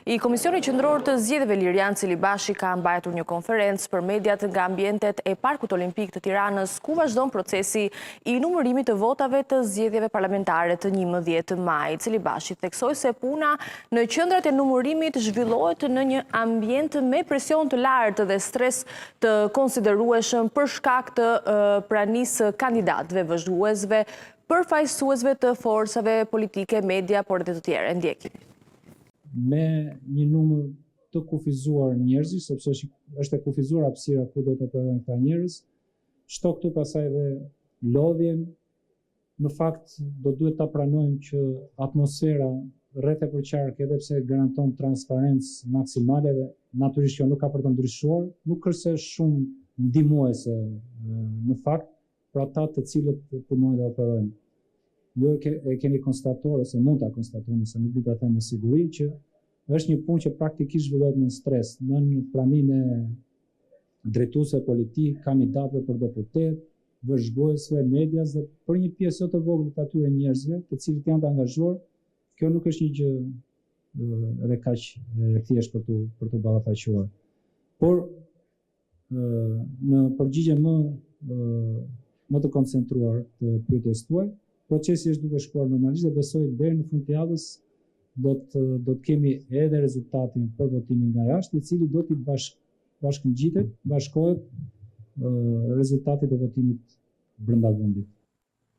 I Komisioni Qendror të Zgjedhjeve Lirian Cilibashi ka mbajtur një konferencë për mediat nga ambientet e Parkut Olimpik të Tiranës, ku vazhdon procesi i numërimit të votave të zgjedhjeve parlamentare të 11 maj. Cilibashi theksoi se puna në qendrat e numërimit zhvillohet në një ambient me presion të lartë dhe stres të konsiderueshëm për shkak të pranisë kandidatëve, vëzhguesve, përfaqësuesve të forcave politike, media, por edhe të tjerë. Ndjekim. Me një numër të kufizuar njerëzish, sepse është e kufizuar hapësira ku do të operojnë këta njerëz, shto këtu pasaj dhe lodhjen, në fakt do duhet ta pranojmë që atmosfera rreth e përqark, edhe pse garanton transparencë maksimale dhe natyrisht që nuk ka për të ndryshuar, nuk është shumë ndihmuese në fakt për ata të cilët punojnë dhe operojnë. Jo e keni konstatuar ose mund ta konstatoni, se nuk di ta them me siguri, që është një punë që praktikisht zhvillohet në stres, në praninë e drejtuesve politik, kandidatëve për deputet, vëzhguesve, medias dhe për një pjesë të vogël të atyre njerëzve, të cilët janë të angazhuar, kjo nuk është një gjë edhe kaq e thjeshtë për të ballafaquar. Por në përgjigje më të koncentruar të pyetjes tuaj, procesi është duke shkuar normalisht dhe besoj deri në fund të javës do të kemi edhe rezultatin për votimin nga jashtë, i cili do t'i bashkohet rezultatit e votimit brenda vendit.